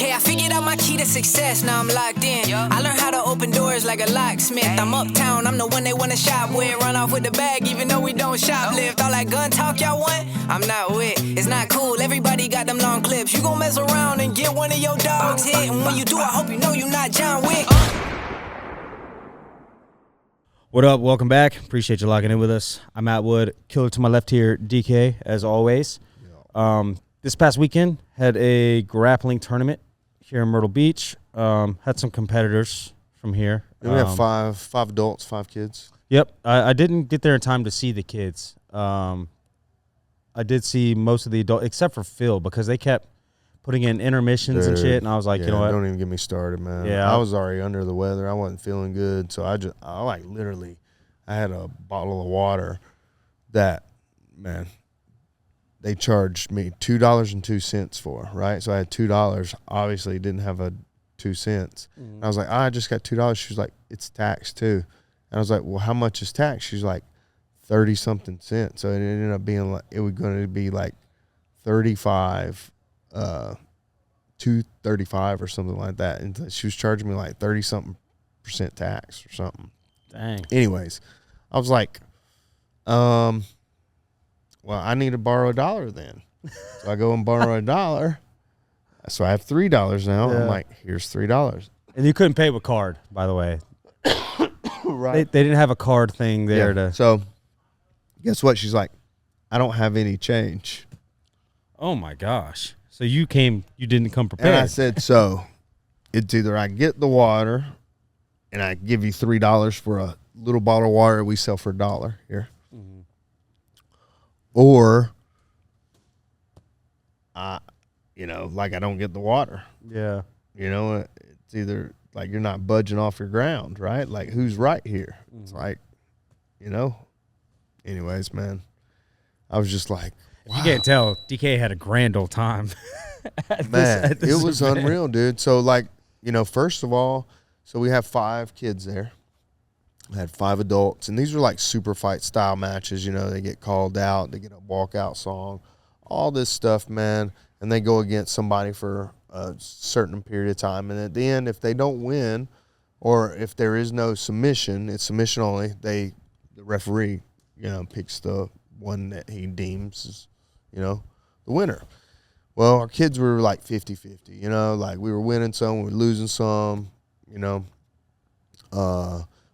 Okay, I figured out my key to success, now I'm locked in. I learned how to open doors like a locksmith. I'm uptown, I'm the one they wanna shop with. Run off with the bag even though we don't shoplift. All that gun talk y'all want, I'm not with. It's not cool, everybody got them long clips. You gon' mess around and get one of your dogs hit. And when you do, I hope you know you're not John Wick. What up? Welcome back. Appreciate you logging in with us. I'm Atwood. Killer to my left here, DK, as always. This past weekend, had a grappling tournament here in Myrtle Beach. Had some competitors from here. We have five adults, 5 kids. Yep. I didn't get there in time to see the kids. I did see most of the adults, except for Phil, because they kept putting in intermissions and shit, and I was like, you know what? Don't even get me started, man. Yeah. I was already under the weather. I wasn't feeling good, so I had a bottle of water that, man, they charged me $2.02 for, right? So I had $2. Obviously, didn't have a 2 cents. And I was like, I just got $2. She was like, it's taxed too. And I was like, well, how much is tax? She's like, 30-something cents. So it ended up being like, it was going to be like 35, $2.35 or something like that. And she was charging me like 30-something % tax or something. Dang. Anyways, I was like, well, I need to borrow $1 then. So I go and borrow $1. So I have $3 now. Yeah. I'm like, here's $3. And you couldn't pay with card, by the way. Right. They didn't have a card thing there to. So guess what? She's like, I don't have any change. Oh my gosh. So you didn't come prepared. And I said, so it's either I get the water and I give you $3 for a little bottle of water we sell for $1 here. Mm-hmm. Or I don't get the water. Yeah. It's either like you're not budging off your ground, right? Like, who's right here? Mm-hmm. It's like, anyways, man, I was just like, wow. You can't tell. DK had a grand old time. Man, it was unreal, dude. So, like, first of all, so we have 5 kids there. I had 5 adults, and these are like super fight style matches. They get called out, they get a walkout song, all this stuff, man. And they go against somebody for a certain period of time. And at the end, if they don't win, or if there is no submission, it's submission only, the referee, picks the one that he deems is, the winner. Well, our kids were like 50-50, like we were winning some, we were losing some,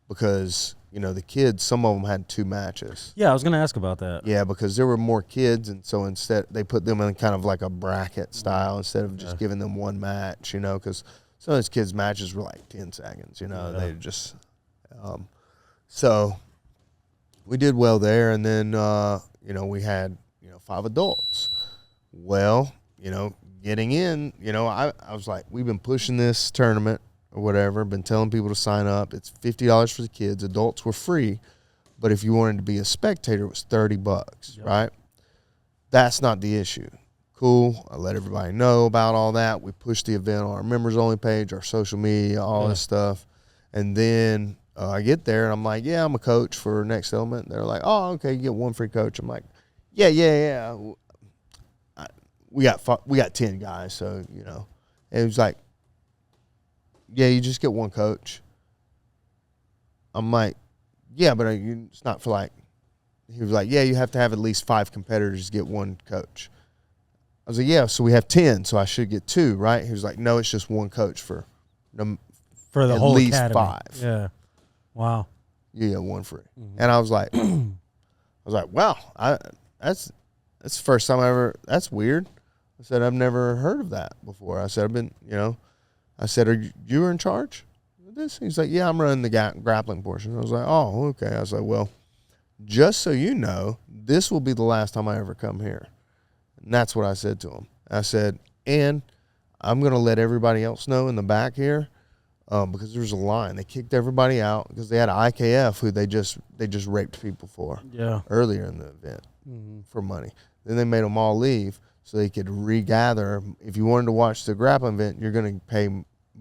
because, the kids, some of them had 2 matches. Yeah, I was going to ask about that. Yeah, because there were more kids, and so instead they put them in kind of like a bracket style instead of just giving them one match, because some of those kids' matches were like 10 seconds, they just so we did well there, and then, we had, 5 adults. Well, getting in, I was like, we've been pushing this tournament or whatever, been telling people to sign up. It's $50 for the kids. Adults were free, but if you wanted to be a spectator, it was $30, right? That's not the issue. Cool. I let everybody know about all that. We pushed the event on our members-only page, our social media, all this stuff. And then I get there, and I'm like, yeah, I'm a coach for Next Element. They're like, oh, okay, you get 1 free coach. I'm like, yeah. We got 10 guys, so, And it was like, yeah, you just get 1 coach. I'm like, yeah, but it's not for like, he was like, yeah, you have to have at least 5 competitors to get 1 coach. I was like, yeah, so we have 10, so I should get 2, right? He was like, no, it's just 1 coach for the at whole least academy. 5. Yeah. Wow. You get 1 free. Mm-hmm. And I was like, wow, that's the first time that's weird. I said, I've never heard of that before. I said, I've been, I said, are you in charge of this? He's like, yeah, I'm running the grappling portion. I was like, oh, okay. I was like, well, just so you know, this will be the last time I ever come here. And that's what I said to him. I said, and I'm going to let everybody else know in the back here, because there's a line. They kicked everybody out because they had an IKF who they just raped people for earlier in the event for money. Then they made them all leave so they could regather. If you wanted to watch the grappling event, you're going to pay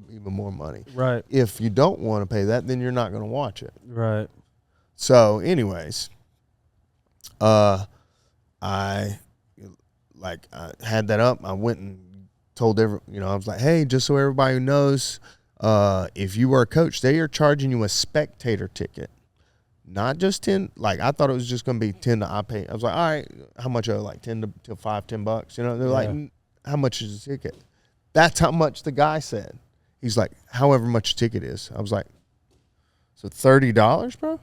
even more money. Right. If you don't want to pay that, then you're not going to watch it. Right. So, anyways, I had that up. I went and told I was like, hey, just so everybody knows, if you were a coach, they are charging you a spectator ticket. Not just 10, like I thought it was just going to be 10 to I pay. I was like, all right, how much are like 10 to $5-10? They're like, how much is the ticket? That's how much the guy said. He's like, however much the ticket is. I was like, so $30, bro? I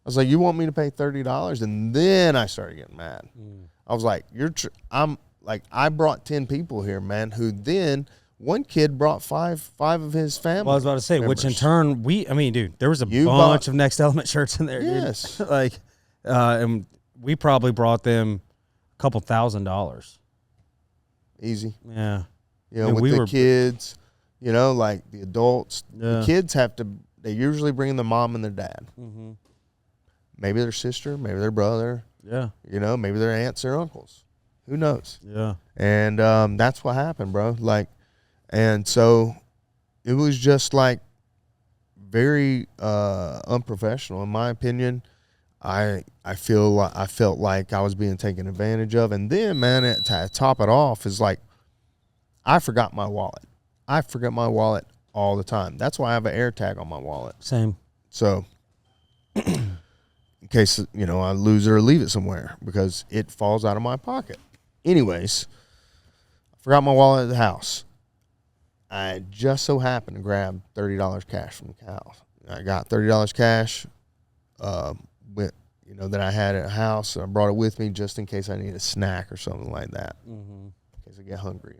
was like, you want me to pay $30? And then I started getting mad. I was like, I brought 10 people here, man, who then one kid brought five of his family. Well, I was about to say, members. which in turn, dude, there was a bunch of Next Element shirts in there, yes. dude. And we probably brought them a couple $1,000. Easy. Yeah. With the kids, like the adults, the kids they usually bring their mom and their dad. Mm-hmm. Maybe their sister, maybe their brother. Yeah. Maybe their aunts or uncles. Who knows? Yeah. And that's what happened, bro. And so it was just like very unprofessional, in my opinion. I felt like I was being taken advantage of. And then, man, to top it off is like I forgot my wallet. I forget my wallet all the time. That's why I have an air tag on my wallet. Same. So in case, I lose it or leave it somewhere because it falls out of my pocket. Anyways, I forgot my wallet at the house. I just so happened to grab $30 cash from the house. I got $30 cash that I had at the house. I brought it with me just in case I need a snack or something like that. Mm-hmm. In case I get hungry.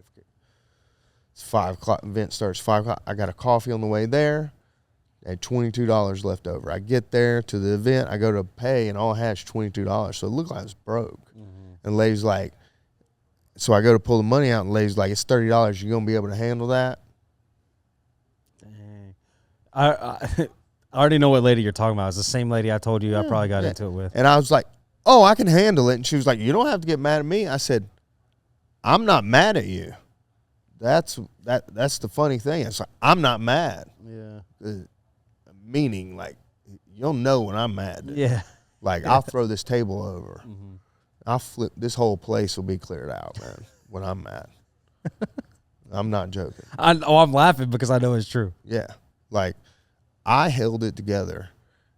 It's 5 o'clock. Event starts 5 o'clock. I got a coffee on the way there. I had $22 left over. I get there to the event. I go to pay, and all I had is $22. So it looked like I was broke. Mm-hmm. And the lady's like, so I go to pull the money out, and the lady's like, it's $30. You going to be able to handle that? Dang. I already know what lady you're talking about. It's the same lady I told you I probably got into it with. And I was like, oh, I can handle it. And she was like, you don't have to get mad at me. I said, I'm not mad at you. That's the funny thing. It's like, I'm not mad. Yeah. Meaning, like, you'll know when I'm mad. Yeah. Like, I'll throw this table over. Mm-hmm. I'll flip. This whole place will be cleared out, man, when I'm mad. I'm not joking. I'm laughing because I know it's true. Yeah. Like, I held it together.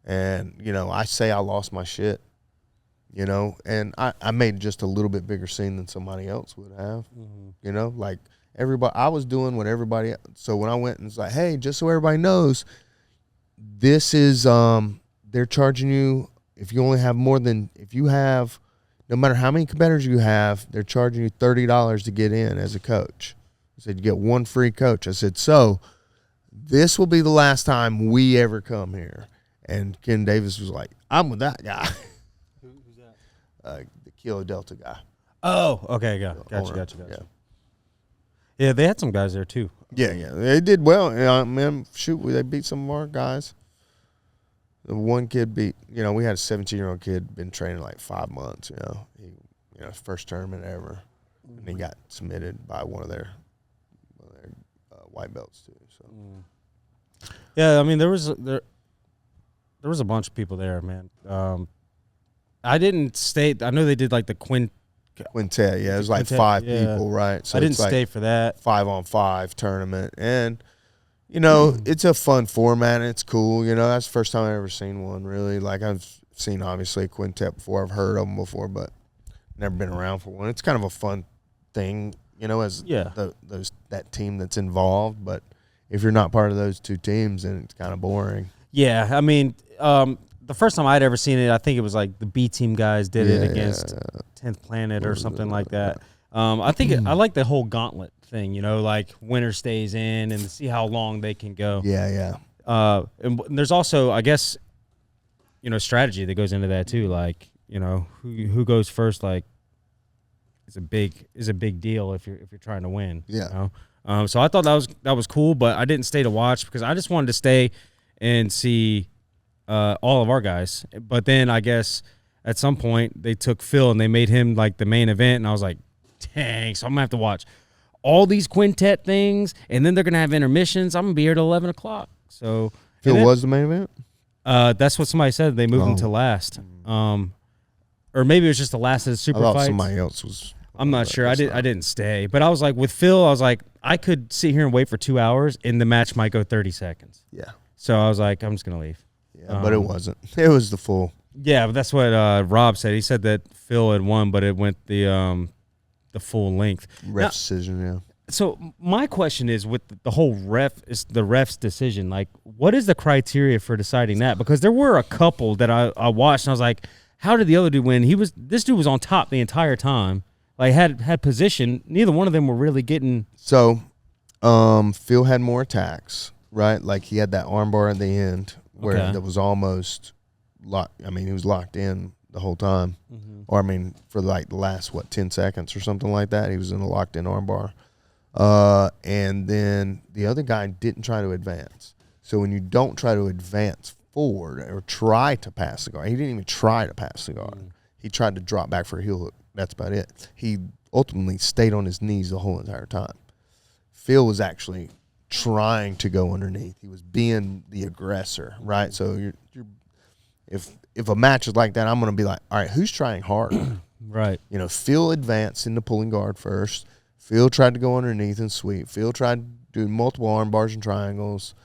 And, I say I lost my shit, and I made just a little bit bigger scene than somebody else would have, like, everybody, I was doing what everybody, so when I went and was like, hey, just so everybody knows, this is, they're charging you, if you have, no matter how many competitors you have, they're charging you $30 to get in as a coach. I said, you get one free coach. I said, so this will be the last time we ever come here. And Ken Davis was like, I'm with that guy. Who's that? The Kilo Delta guy. Oh, okay, gotcha. Yeah, they had some guys there too. Yeah, they did well. Man, shoot, they beat some of our guys. The one kid beat. We had a 17-year-old kid been training like 5 months. His first tournament ever, and he got submitted by one of their white belts too. So, yeah, I mean there was a bunch of people there, man. I didn't stay. I know they did like the quintet, yeah, it was like 5 people, right? So I didn't stay for that 5-on-5 tournament, and it's a fun format. And it's cool, that's the first time I've ever seen one really. Like I've seen obviously a quintet before, I've heard of them before, but never been around for one. It's kind of a fun thing, as that team that's involved. But if you're not part of those two teams, then it's kind of boring. Yeah, I mean, the first time I'd ever seen it, I think it was like the B team guys did it against 10th Planet or something like that. I think I like the whole gauntlet thing, like winner stays in and see how long they can go. Yeah. And there's also, I guess, strategy that goes into that too. Like, who goes first, like, is a big deal if you're trying to win. Yeah. So I thought that was cool, but I didn't stay to watch because I just wanted to stay and see all of our guys. But then I guess at some point they took Phil and they made him like the main event, and I was like, dang, so I'm gonna have to watch all these quintet things, and then they're gonna have intermissions. I'm gonna be here till 11 o'clock. So Phil was the main event? That's what somebody said. They moved him to last. Or maybe it was just the last of the super I thought fights. somebody else was I'm not sure. I didn't stay, but I was like with Phil. I was like I could sit here and wait for 2 hours, and the match might go 30 seconds. Yeah. So I was like, I'm just gonna leave. Yeah, but it wasn't. It was the full. Yeah, but that's what Rob said. He said that Phil had won, but it went the full length. Ref decision, yeah. So my question is, with the whole the ref's decision, like, what is the criteria for deciding that? Because there were a couple that I watched, and I was like, how did the other dude win? This dude was on top the entire time, like had position. Neither one of them were really getting. So, Phil had more attacks, right? Like he had that armbar at the end where that was almost locked. I mean, he was locked in the whole time, or I mean, for like the last 10 seconds or something like that. He was in a locked in armbar. And then the other guy didn't try to advance. So when you don't try to advance forward or try to pass the guard, he didn't even try to pass the guard. He tried to drop back for a heel hook. That's about it. He ultimately stayed on his knees the whole entire time. Phil was actually trying to go underneath. He was being the aggressor, right? So if a match is like that, I'm going to be like, all right, who's trying harder? Right. You know, Phil advanced into pulling guard first. Phil tried to go underneath and sweep. Phil tried to do multiple arm bars and triangles.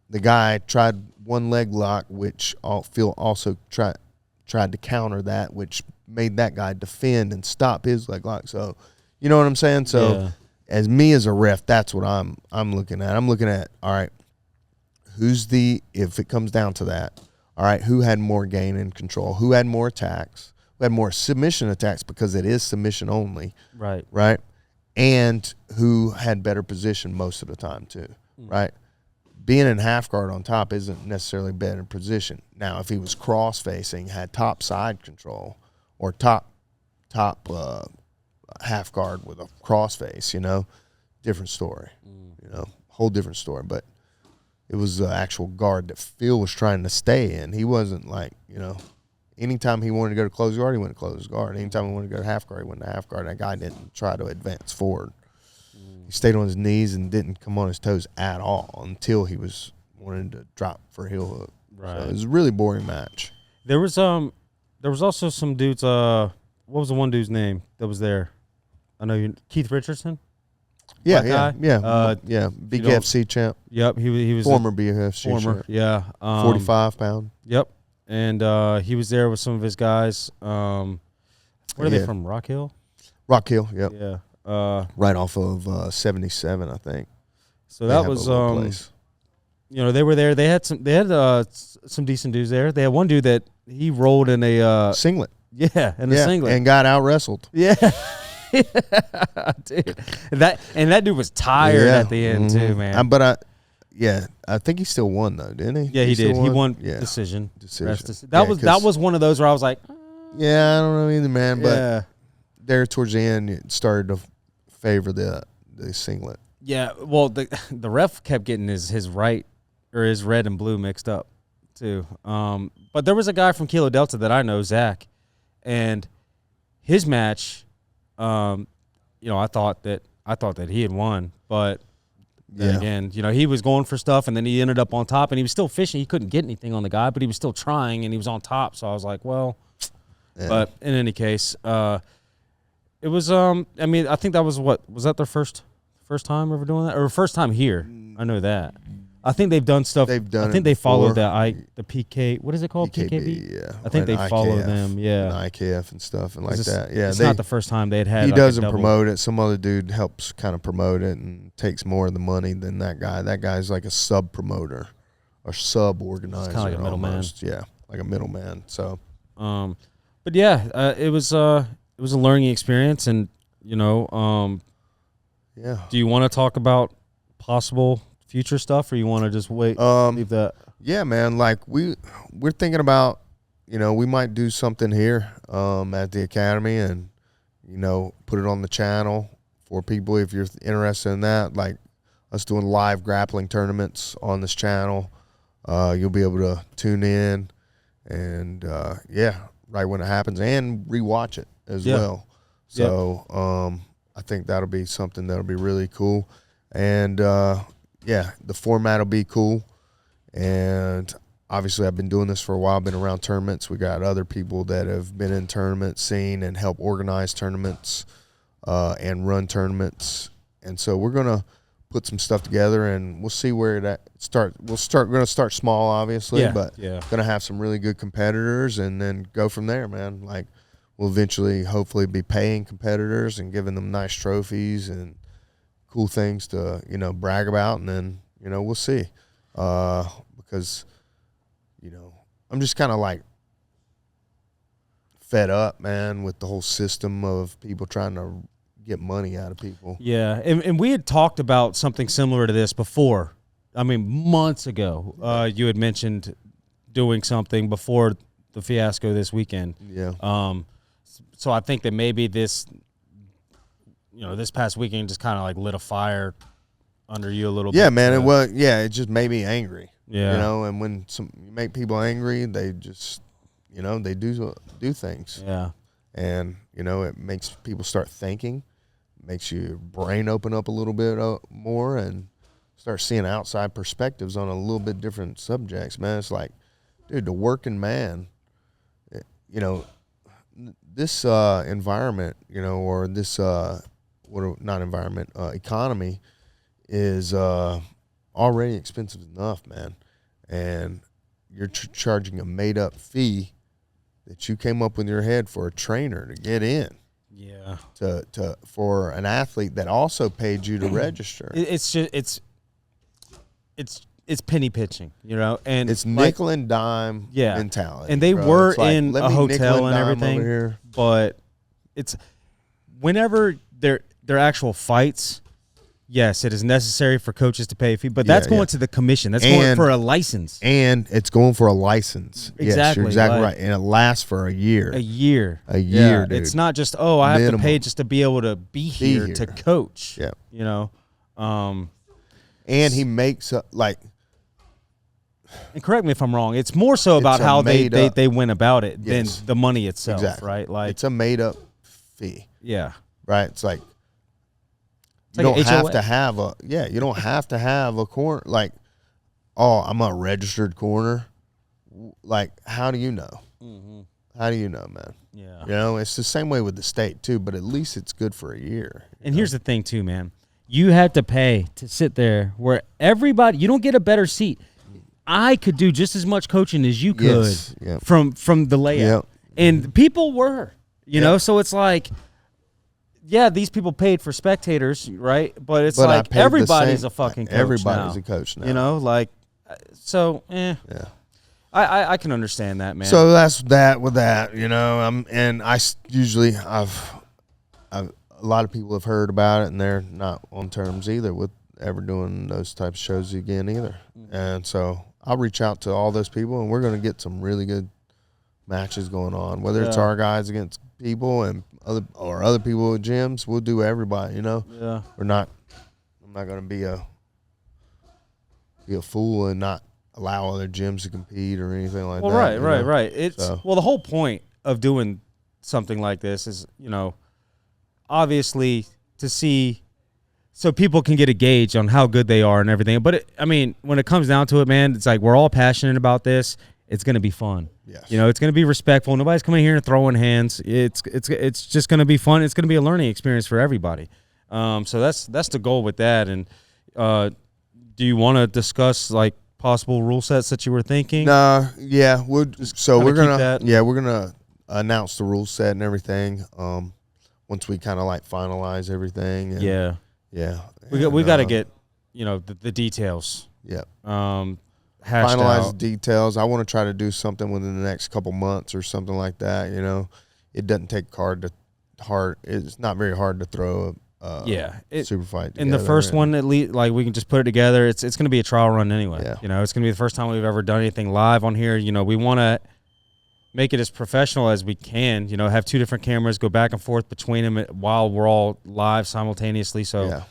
The guy tried one leg lock, which Phil also tried to counter that, which made that guy defend and stop his leg lock. So, you know what I'm saying? So, as a ref, that's what I'm looking at. I'm looking at, all right, if it comes down to that, all right, who had more gain and control? Who had more attacks? Who had more submission attacks because it is submission only? Right. Right? And who had better position most of the time too, right? Being in half guard on top isn't necessarily better position. Now, if he was cross-facing, had top side control, or top half guard with a cross face, different story, whole different story. But it was the actual guard that Phil was trying to stay in. He wasn't like, anytime he wanted to go to close guard, he went to close guard. Anytime he wanted to go to half guard, he went to half guard. That guy didn't try to advance forward. He stayed on his knees and didn't come on his toes at all until he was wanting to drop for a heel hook. Right. So it was a really boring match. There was also some dudes. What was the one dude's name that was there? I know Keith Richardson. Yeah, guy? BKFC champ. Yep, he was former BKFC champ. Yeah, 45 pound. Yep. And he was there with some of his guys. Where are they from? Rock Hill? Rock Hill, yep. Yeah. Right off of 77, I think. So that was they were there. They had some decent dudes there. They had one dude that he rolled in a singlet. Yeah, in a singlet. And got out wrestled. Yeah. Dude. That dude was tired at the end too, man. I think he still won though, didn't he? Yeah, he did. He won decision. That was one of those where I was like, yeah, I don't know either, man. But there towards the end, it started to favor the singlet. Yeah, well, the ref kept getting his right or his red and blue mixed up too. But there was a guy from Kilo Delta that I know, Zach, and his match. I thought that he had won, but. Then again, he was going for stuff, and then he ended up on top, and he was still fishing. He couldn't get anything on the guy, but he was still trying, and he was on top. So I was like, well, but in any case, it was. I think that was that their first time ever doing that, or first time here? I know that. I think they've done stuff. I think they followed the PK. What is it called? PKB. Yeah. I think they follow them. Yeah. And IKF and stuff and like that. Yeah. It's not the first time they'd had. He doesn't promote it. Some other dude helps kind of promote it and takes more of the money than that guy. That guy's like a sub promoter or sub organizer. Kind of like a middleman. Yeah, like a middleman. So. But yeah, it was a learning experience, and yeah. Do you want to talk about possible future stuff, or you want to just wait, leave that? Yeah, man. Like we're thinking about, we might do something here at the academy, and put it on the channel for people if you're interested in that. Like us doing live grappling tournaments on this channel. You'll be able to tune in, and right when it happens, and rewatch it as well. So I think that'll be something that'll be really cool, and. The format will be cool, and obviously I've been doing this for a while, been around tournaments. We got other people that have been in tournaments, seen and help organize tournaments and run tournaments. And so we're going to put some stuff together, and we'll see where that start. We're going to start small, obviously, but going to have some really good competitors and then go from there, man. Like, we'll eventually hopefully be paying competitors and giving them nice trophies and cool things to, brag about. And then, we'll see. Because, I'm just kind of like fed up, man, with the whole system of people trying to get money out of people. Yeah, and we had talked about something similar to this before. I mean, months ago, you had mentioned doing something before the fiasco this weekend. Yeah. So I think that maybe this past weekend just kind of like lit a fire under you a little bit. Yeah, man. It just made me angry. Yeah. And when you make people angry, they just, they do things. Yeah. And, it makes people start thinking, makes your brain open up a little bit more and start seeing outside perspectives on a little bit different subjects, man. It's like, dude, the working man, this environment, or this, economy is already expensive enough, man. And you're charging a made-up fee that you came up with in your head for a trainer to get in. Yeah. For an athlete that also paid you to register. It's just it's penny pitching, and it's nickel and dime mentality. And they were in a hotel and over everything, here. But it's whenever they're actual fights. Yes, it is necessary for coaches to pay a fee, but that's going to the commission. That's going for a license. And it's going for a license. Exactly. Yes, you're exactly right. And it lasts for a year. A year, dude. It's not just, I have to pay just to be able to be here to coach. Yeah. And he makes and correct me if I'm wrong, it's more so about how they went about it than the money itself, right? Like, it's a made-up fee. Yeah. Right? It's like, you don't have to have you don't have to have a corner. Like, I'm a registered corner. Like, how do you know? Mm-hmm. How do you know, man? Yeah. It's the same way with the state, too, but at least it's good for a year. And here's the thing, too, man. You had to pay to sit there where you don't get a better seat. I could do just as much coaching as you could from the layout. And people were, so it's like, these people paid for spectators, right? But it's like everybody's a fucking coach Everybody's now. A coach now. I can understand that, man. So that's that with that, and I usually I've a lot of people have heard about it, and they're not on terms either with ever doing those types of shows again either. Mm-hmm. And so I'll reach out to all those people, and we're going to get some really good matches going on, whether it's our guys against people and other people with gyms. We'll do everybody, Yeah. I'm not going to be a fool and not allow other gyms to compete or anything like that. Right. Well, the whole point of doing something like this is, obviously to see so people can get a gauge on how good they are and everything. But when it comes down to it, man, it's like we're all passionate about this. It's going to be fun. Yes. It's going to be respectful. Nobody's coming here and throwing hands. It's just going to be fun. It's going to be a learning experience for everybody. So that's the goal with that. And do you want to discuss like possible rule sets that you were thinking? We're gonna announce the rule set and everything. Once we kind of like finalize everything. And, we got to get the details. Yeah. Finalize details. I want to try to do something within the next couple months or something like that. It doesn't take it's not very hard to throw a super fight together. In the first one, at least, like we can just put it together. It's going to be a trial run anyway. Yeah. It's going to be the first time we've ever done anything live on here. We want to make it as professional as we can. Have two different cameras, go back and forth between them while we're all live simultaneously. So,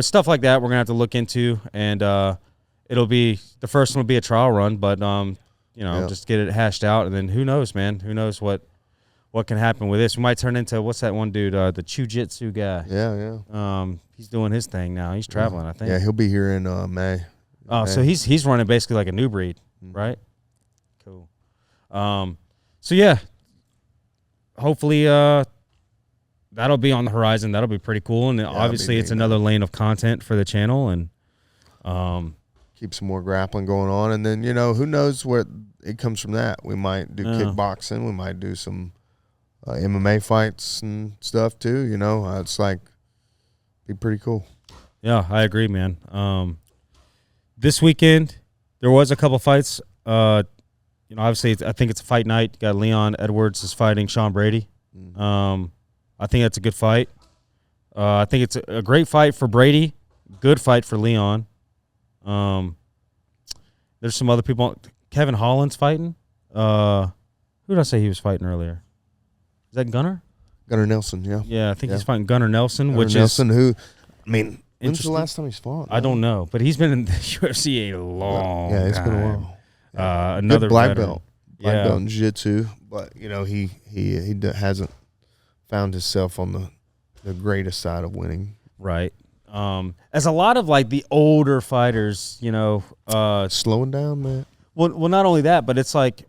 stuff like that we're going to have to look into, and it'll be the first one will be a trial run, but just get it hashed out, and then who knows, man? Who knows what can happen with this? We might turn into what's that one dude, the Jiu-Jitsu guy? Yeah. He's doing his thing now. He's traveling, I think. Yeah, he'll be here in May. Oh, so he's running basically like a new breed, right? Cool. So yeah, hopefully that'll be on the horizon. That'll be pretty cool, and obviously it's another lane of content for the channel, and keep some more grappling going on. And then who knows what it comes from that. We might do kickboxing. We might do some MMA fights and stuff too. It's like be pretty cool. Yeah, I agree, man. This weekend there was a couple fights. Obviously, I think it's a fight night. You got Leon Edwards is fighting Sean Brady. I think that's a good fight. I think it's a great fight for Brady. Good fight for Leon. There's some other people. Kevin Holland's fighting. Who did I say he was fighting earlier? Is that Gunnar? Gunnar Nelson, yeah. Yeah, I think he's fighting Gunnar Nelson, Gunnar which Nelson, is who, when's the last time he's fought? I don't know, but he's been in the UFC a long time. Yeah, it's been a while. Another good black veteran. belt. Black belt in jiu-jitsu, but he hasn't found himself on the greatest side of winning. Right. As a lot of like the older fighters, slowing down, man. Well, not only that, but it's like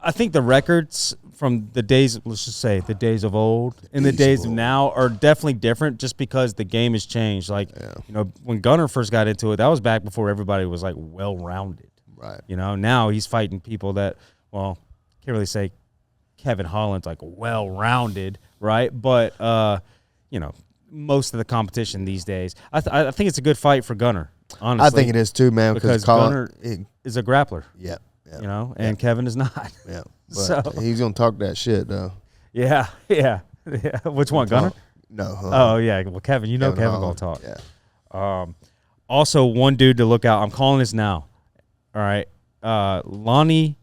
I think the records from the days, let's just say the days of old and the days of now are definitely different just because the game has changed. Like, when Gunnar first got into it, that was back before everybody was like well-rounded. Right. Now he's fighting people that, well, can't really say Kevin Holland's like well-rounded, right? But, most of the competition these days, I think it's a good fight for Gunnar, honestly. I think it is too, man, because Gunnar is a grappler. Yeah. And Kevin is not. Yeah. But so he's going to talk that shit, though. Yeah. Which one, Gunnar? No. Oh, yeah. Well, Kevin, Kevin going to talk. Yeah. Also, one dude to look out. I'm calling this now. All right. Lonnie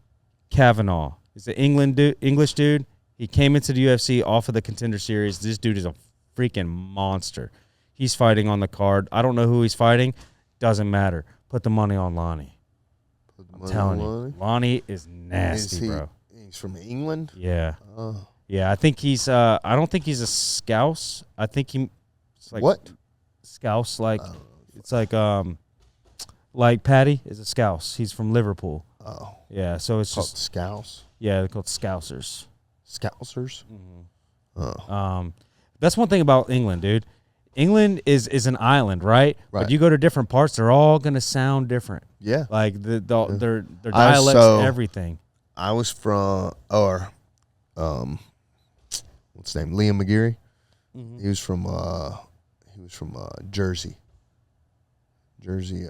Kavanaugh is an English dude. He came into the UFC off of the Contender Series. This dude is a freaking monster. He's fighting on the card. I don't know who he's fighting. Doesn't matter. Put the money on Lonnie. I'm telling you. Lonnie is nasty, bro. He's from England? Yeah. Yeah, I think he's I don't think he's a Scouse. I think he's like what? Scouse, like it's like Patty is a Scouse. He's from Liverpool. Oh. Yeah, so it's called just Scouse. Yeah, they're called Scousers. Scousers? Mm-hmm. Oh. That's one thing about England, dude. England is an island, right? But you go to different parts, they're all gonna sound different. Yeah. Like their dialects, everything. I was from what's his name? Liam McGeary. Mm-hmm. He was from Jersey. Jersey,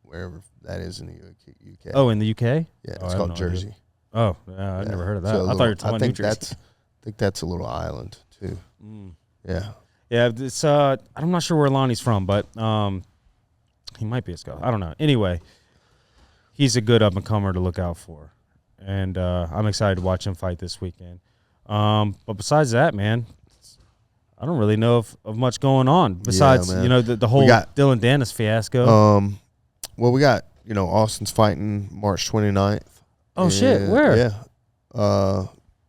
wherever that is in the UK. Oh, in the UK? Yeah, it's called Jersey. Idea. Oh, yeah, I've never heard of that. I thought you were talking about New Jersey. I think that's a little island too. Yeah. Yeah, it's I'm not sure where Lonnie's from, but he might be a Scout. I don't know. Anyway, he's a good up and comer to look out for, and I'm excited to watch him fight this weekend. But besides that, man, I don't really know of much going on besides the whole Dylan Dennis fiasco. Well, we got Austin's fighting March 29th. Oh shit, where? Yeah,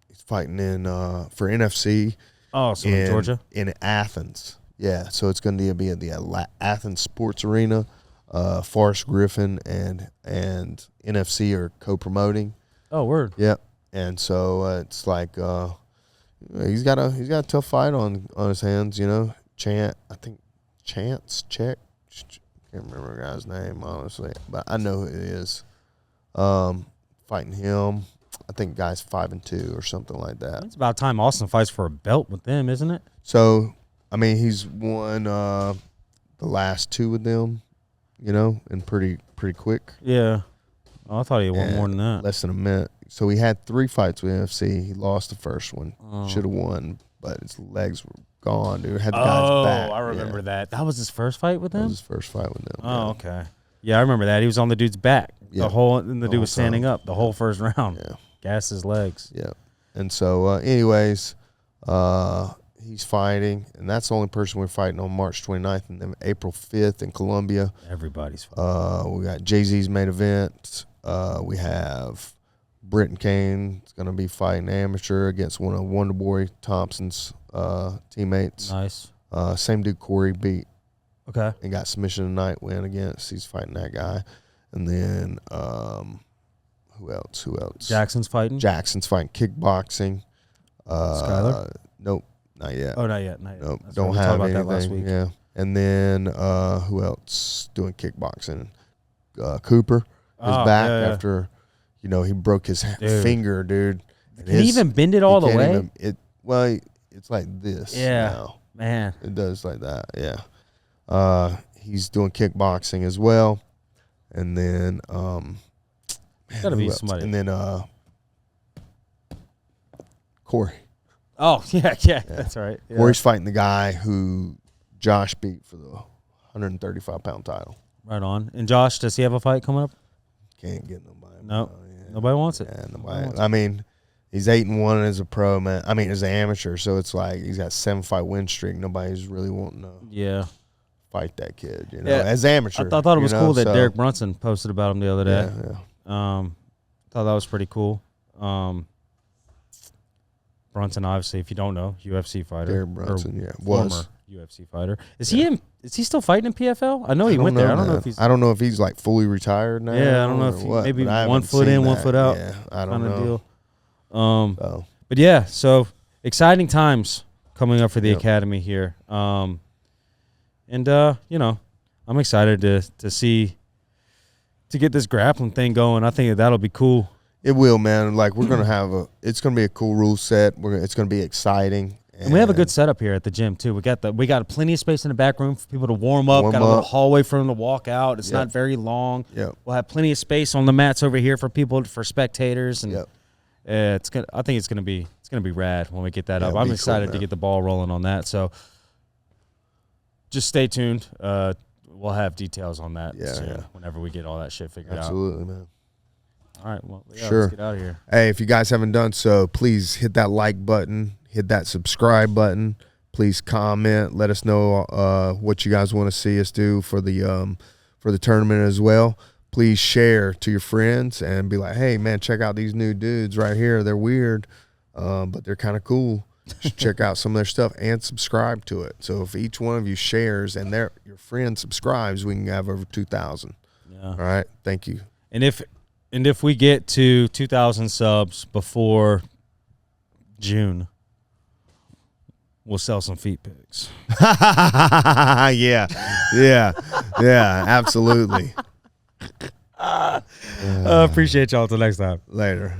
he's fighting in for NFC. Oh, so in Georgia? In Athens. Yeah, so it's going to be at the Athens Sports Arena. Forrest Griffin and NFC are co-promoting. Oh, word. Yep. And so it's like he's got a tough fight on his hands, Chance Check. Can't remember the guy's name, honestly, but I know who it is. Fighting him. I think guy's 5-2 or something like that. It's about time Austin fights for a belt with them, isn't it? So, I mean, he's won the last two with them, and pretty quick. Yeah. Oh, I thought he won more than that. Less than a minute. So he had 3 fights with NFC. He lost the first one. Should have won, but his legs were gone, dude. Had the guy's back. Oh, I remember that. That was his first fight with them? That was his first fight with them. Oh, okay. Yeah, I remember that. He was on the dude's back. Yeah. The dude was standing up the whole first round. Yeah. Gassed his legs. Yeah. And so, anyways, he's fighting, and that's the only person we're fighting on March 29th, and then April 5th in Columbia. Everybody's fighting. We got Jay-Z's main event. We have Britton Kane is going to be fighting amateur against one of Wonderboy Thompson's teammates. Nice. Same dude Corey beat. Okay. And got submission tonight win against. He's fighting that guy. And then who else? Jackson's fighting. Jackson's fighting kickboxing. Skyler? Nope, not yet. Oh, not yet. Nope, That's don't right. We have talked about anything. that last week. Yeah. And then who else doing kickboxing? Cooper is back after, he broke his finger, dude. Can he even bend it all the way? It's like this. Yeah, now. man. It does like that. Yeah. He's doing kickboxing as well, and then Gotta be somebody. And then Corey. Oh yeah, that's right. Yeah. Corey's fighting the guy who Josh beat for the 135-pound title. Right on. And Josh, does he have a fight coming up? Can't get nobody. No, nobody wants it. Yeah, nobody. I mean, he's 8-1 as a pro, man. I mean, as an amateur, so it's like he's got 7-fight win streak. Nobody's really wanting to fight that kid, as amateur. I thought it was cool that Derek Brunson posted about him the other day. Yeah. Thought that was pretty cool. Brunson, obviously, if you don't know, UFC fighter. Derek Brunson, former UFC fighter. Is he still fighting in PFL? I know he went there. I don't know if he's. I don't know if he's like fully retired now. Yeah, I don't know if maybe 1 foot in, 1 foot out. Yeah, I don't know. Deal. But yeah, so exciting times coming up for the academy here. I'm excited to get this grappling thing going. I think that'll be cool. It will, man. Like we're gonna it's gonna be a cool rule set. It's gonna be exciting. And we have a good setup here at the gym too. We got plenty of space in the back room for people to warm up. Got a little hallway for them to walk out. It's not very long. Yep. We'll have plenty of space on the mats over here for spectators, and it's good. I think it's gonna be rad when we get that up. I'm excited to get the ball rolling on that. So just stay tuned. We'll have details on that soon whenever we get all that shit figured out. Absolutely, man. All right, well, sure. Let's get out of here. Hey, if you guys haven't done so, please hit that like button, hit that subscribe button. Please comment. Let us know what you guys want to see us do for the tournament as well. Please share to your friends and be like, hey, man, check out these new dudes right here. They're weird, but they're kind of cool. Check out some of their stuff and subscribe to it. So if each one of you shares and your friend subscribes, we can have over 2,000. Yeah. All right. Thank you. And if we get to 2,000 subs before June, we'll sell some feet pics. Yeah, absolutely. Appreciate y'all. Till next time. Later.